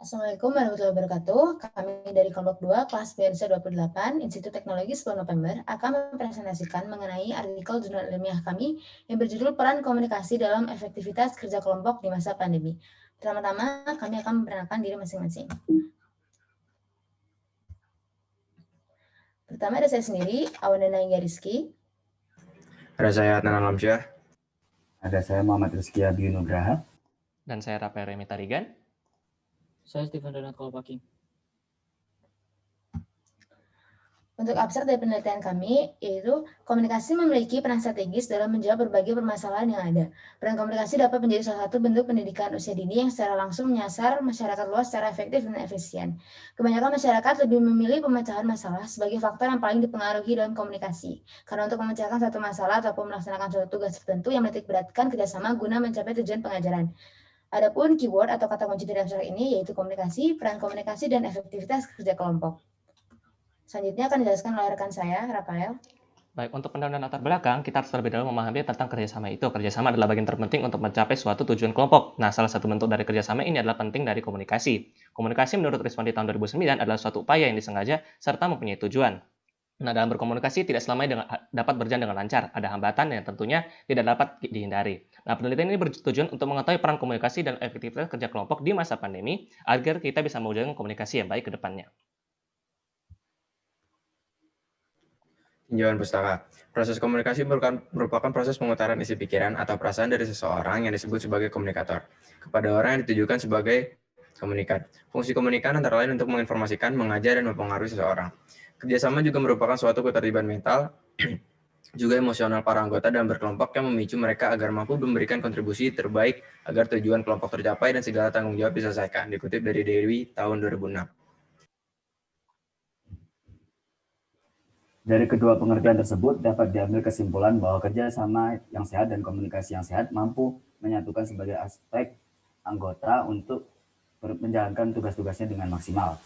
Assalamualaikum warahmatullahi wabarakatuh. Kami dari kelompok 2, kelas BNC 28, Institut Teknologi 10 November, akan mempresentasikan mengenai artikel jurnal ilmiah kami yang berjudul Peran Komunikasi dalam Efektivitas Kerja Kelompok di Masa Pandemi. Pertama-tama, kami akan memperkenalkan diri masing-masing. Pertama ada saya sendiri, Awanana Rizky. Ada saya Adnan Alamsyah. Ada saya Muhammad Rizky Abi Nugraha. Dan saya Rafael Remi Tarigan. Saya Stephen Renat Kolpaki. Untuk abstrak dari penelitian kami, yaitu komunikasi memiliki peran strategis dalam menjawab berbagai permasalahan yang ada. Peran komunikasi dapat menjadi salah satu bentuk pendidikan usia dini yang secara langsung menyasar masyarakat luas secara efektif dan efisien. Kebanyakan masyarakat lebih memilih pemecahan masalah sebagai faktor yang paling dipengaruhi dalam komunikasi. Karena untuk memecahkan satu masalah ataupun melaksanakan suatu tugas tertentu yang menitik beratkan kerjasama guna mencapai tujuan pengajaran. Adapun keyword atau kata kunci dari abstrak ini yaitu komunikasi, peran komunikasi, dan efektivitas kerja kelompok. Selanjutnya akan dijelaskan oleh rekan saya, Rafael. Baik, untuk pendahuluan latar belakang, kita harus terlebih dahulu memahami tentang kerjasama itu. Kerjasama adalah bagian terpenting untuk mencapai suatu tujuan kelompok. Nah, salah satu bentuk dari kerjasama ini adalah penting dari komunikasi. Komunikasi menurut Respondi tahun 2009 adalah suatu upaya yang disengaja serta mempunyai tujuan. Nah, dalam berkomunikasi tidak selamanya dapat berjalan dengan lancar. Ada hambatan yang tentunya tidak dapat dihindari. Nah, penelitian ini bertujuan untuk mengetahui peran komunikasi dan efektivitas kerja kelompok di masa pandemi agar kita bisa mewujudkan komunikasi yang baik ke depannya. Tinjauan pustaka. Proses komunikasi merupakan proses pengutaran isi pikiran atau perasaan dari seseorang yang disebut sebagai komunikator kepada orang yang ditujukan sebagai komunikan. Fungsi komunikan antara lain untuk menginformasikan, mengajar, dan mempengaruhi seseorang. Kerjasama juga merupakan suatu keterlibatan mental, juga emosional para anggota dan berkelompok yang memicu mereka agar mampu memberikan kontribusi terbaik agar tujuan kelompok tercapai dan segala tanggung jawab diselesaikan. Dikutip dari Dewi tahun 2006. Dari kedua pengertian tersebut dapat diambil kesimpulan bahwa kerjasama yang sehat dan komunikasi yang sehat mampu menyatukan sebagai aspek anggota untuk menjalankan tugas-tugasnya dengan maksimal.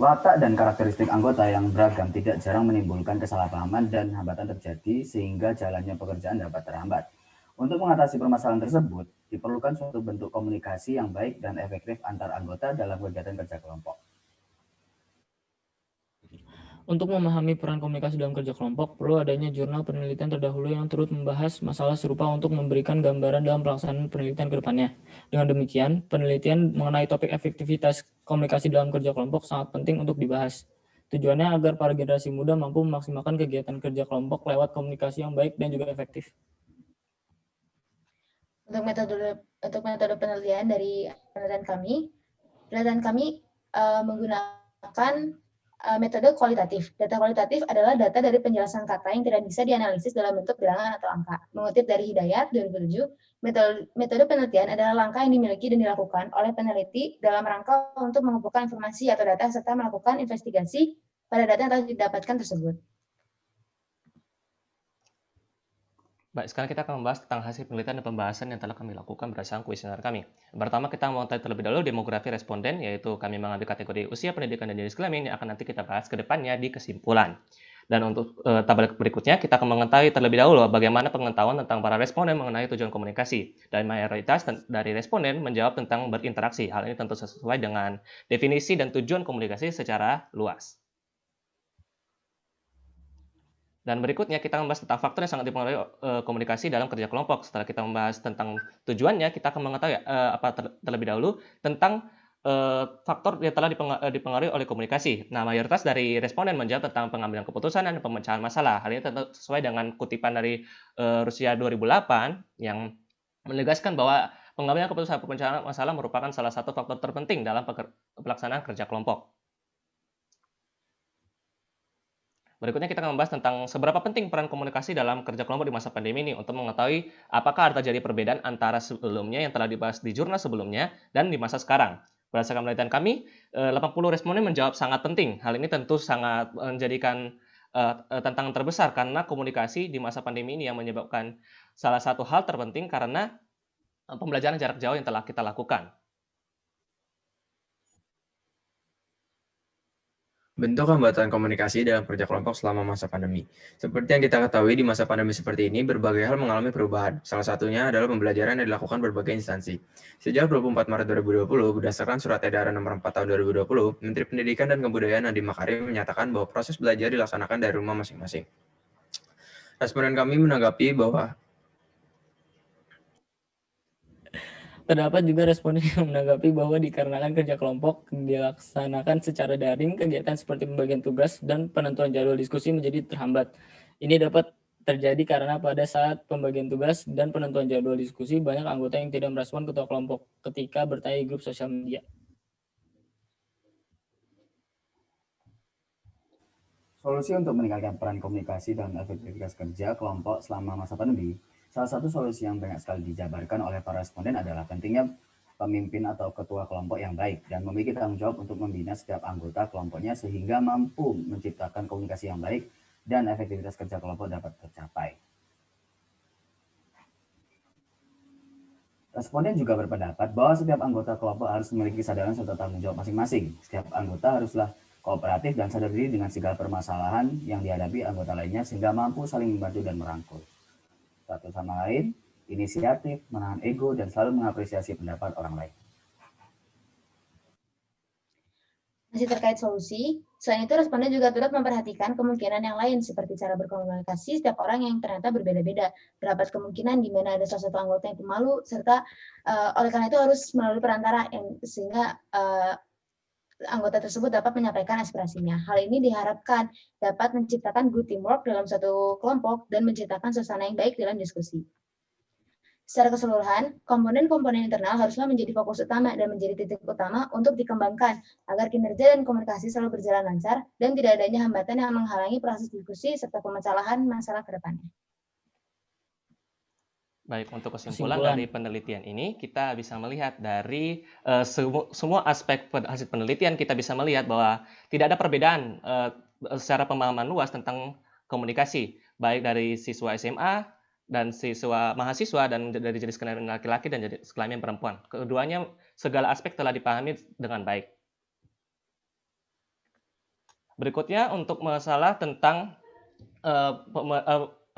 Watak dan karakteristik anggota yang beragam tidak jarang menimbulkan kesalahpahaman dan hambatan terjadi sehingga jalannya pekerjaan dapat terhambat. Untuk mengatasi permasalahan tersebut, diperlukan suatu bentuk komunikasi yang baik dan efektif antar anggota dalam kegiatan kerja kelompok. Untuk memahami peran komunikasi dalam kerja kelompok, perlu adanya jurnal penelitian terdahulu yang turut membahas masalah serupa untuk memberikan gambaran dalam pelaksanaan penelitian ke depannya. Dengan demikian, penelitian mengenai topik efektivitas komunikasi dalam kerja kelompok sangat penting untuk dibahas. Tujuannya agar para generasi muda mampu memaksimalkan kegiatan kerja kelompok lewat komunikasi yang baik dan juga efektif. Untuk metode penelitian dari penelitian kami menggunakan metode kualitatif. Data kualitatif adalah data dari penjelasan kata yang tidak bisa dianalisis dalam bentuk bilangan atau angka. Mengutip dari Hidayat 2007, metode penelitian adalah langkah yang dimiliki dan dilakukan oleh peneliti dalam rangka untuk mengumpulkan informasi atau data serta melakukan investigasi pada data yang telah didapatkan tersebut. Baik, sekarang kita akan membahas tentang hasil penelitian dan pembahasan yang telah kami lakukan berdasarkan kuesioner kami. Pertama, kita mengetahui terlebih dahulu demografi responden, yaitu kami mengambil kategori usia, pendidikan, dan jenis kelamin yang akan nanti kita bahas ke depannya di kesimpulan. Dan untuk tabel berikutnya, kita akan mengetahui terlebih dahulu bagaimana pengetahuan tentang para responden mengenai tujuan komunikasi. Dan mayoritas dari responden menjawab tentang berinteraksi. Hal ini tentu sesuai dengan definisi dan tujuan komunikasi secara luas. Dan berikutnya kita membahas tentang faktor yang sangat dipengaruhi komunikasi dalam kerja kelompok. Setelah kita membahas tentang tujuannya, kita akan mengetahui terlebih dahulu tentang faktor yang telah dipengaruhi oleh komunikasi. Nah, mayoritas dari responden menjawab tentang pengambilan keputusan dan pemecahan masalah. Hal ini tentu sesuai dengan kutipan dari Rusia 2008 yang menegaskan bahwa pengambilan keputusan dan pemecahan masalah merupakan salah satu faktor terpenting dalam pelaksanaan kerja kelompok. Berikutnya kita akan membahas tentang seberapa penting peran komunikasi dalam kerja kelompok di masa pandemi ini untuk mengetahui apakah ada terjadi perbedaan antara sebelumnya yang telah dibahas di jurnal sebelumnya dan di masa sekarang. Berdasarkan penelitian kami, 80 responden menjawab sangat penting. Hal ini tentu sangat menjadikan tantangan terbesar karena komunikasi di masa pandemi ini yang menyebabkan salah satu hal terpenting karena pembelajaran jarak jauh yang telah kita lakukan. Bentuk hambatan komunikasi dalam kerja kelompok selama masa pandemi. Seperti yang kita ketahui di masa pandemi seperti ini, berbagai hal mengalami perubahan. Salah satunya adalah pembelajaran yang dilakukan berbagai instansi. Sejak 24 Maret 2020, berdasarkan Surat Edaran Nomor 4 Tahun 2020, Menteri Pendidikan dan Kebudayaan Nadiem Makarim menyatakan bahwa proses belajar dilaksanakan dari rumah masing-masing. Responden kami menanggapi bahwa Terdapat juga responden yang menanggapi bahwa dikarenakan kerja kelompok dilaksanakan secara daring, kegiatan seperti pembagian tugas dan penentuan jadwal diskusi menjadi terhambat. Ini dapat terjadi karena pada saat pembagian tugas dan penentuan jadwal diskusi, banyak anggota yang tidak merespon ketua kelompok ketika bertanya di grup sosial media. Solusi untuk meningkatkan peran komunikasi dan efektivitas kerja kelompok selama masa pandemi, salah satu solusi yang banyak sekali dijabarkan oleh para responden adalah pentingnya pemimpin atau ketua kelompok yang baik dan memiliki tanggung jawab untuk membina setiap anggota kelompoknya sehingga mampu menciptakan komunikasi yang baik dan efektivitas kerja kelompok dapat tercapai. Responden juga berpendapat bahwa setiap anggota kelompok harus memiliki kesadaran serta tanggung jawab masing-masing. Setiap anggota haruslah kooperatif dan sadar diri dengan segala permasalahan yang dihadapi anggota lainnya sehingga mampu saling membantu dan merangkul satu sama lain, inisiatif, menahan ego, dan selalu mengapresiasi pendapat orang lain. Masih terkait solusi, selain itu responden juga turut memperhatikan kemungkinan yang lain seperti cara berkomunikasi setiap orang yang ternyata berbeda-beda. Terdapat kemungkinan di mana ada salah satu anggota yang pemalu, serta oleh karena itu harus melalui perantara sehingga anggota tersebut dapat menyampaikan aspirasinya. Hal ini diharapkan dapat menciptakan good teamwork dalam satu kelompok dan menciptakan suasana yang baik dalam diskusi. Secara keseluruhan, komponen-komponen internal haruslah menjadi fokus utama dan menjadi titik utama untuk dikembangkan agar kinerja dan komunikasi selalu berjalan lancar dan tidak adanya hambatan yang menghalangi proses diskusi serta pemecahan masalah ke depannya. Baik, untuk kesimpulan dari penelitian ini, kita bisa melihat dari semua aspek hasil penelitian, kita bisa melihat bahwa tidak ada perbedaan secara pemahaman luas tentang komunikasi, baik dari siswa SMA dan siswa mahasiswa dan dari jenis kelamin laki-laki dan jenis kelamin perempuan. Keduanya segala aspek telah dipahami dengan baik. Berikutnya untuk masalah tentang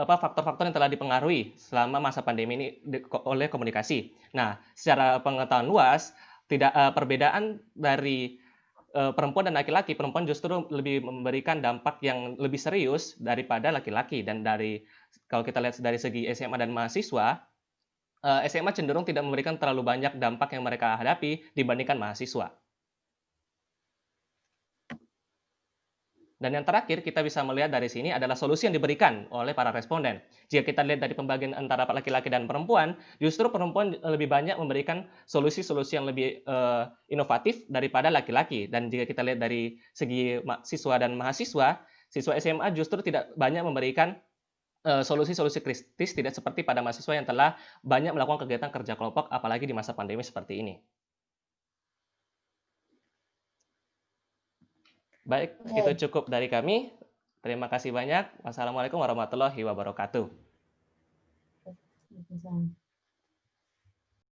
faktor-faktor yang telah dipengaruhi selama masa pandemi ini oleh komunikasi. Nah, secara pengetahuan luas, tidak perbedaan dari perempuan dan laki-laki, perempuan justru lebih memberikan dampak yang lebih serius daripada laki-laki. Dan kalau kita lihat dari segi SMA dan mahasiswa, SMA cenderung tidak memberikan terlalu banyak dampak yang mereka hadapi dibandingkan mahasiswa. Dan yang terakhir, kita bisa melihat dari sini adalah solusi yang diberikan oleh para responden. Jika kita lihat dari pembagian antara laki-laki dan perempuan, justru perempuan lebih banyak memberikan solusi-solusi yang lebih inovatif daripada laki-laki. Dan jika kita lihat dari segi siswa dan mahasiswa, siswa SMA justru tidak banyak memberikan solusi-solusi kritis, tidak seperti pada mahasiswa yang telah banyak melakukan kegiatan kerja kelompok, apalagi di masa pandemi seperti ini. Baik, itu cukup dari kami. Terima kasih banyak. Wassalamualaikum warahmatullahi wabarakatuh.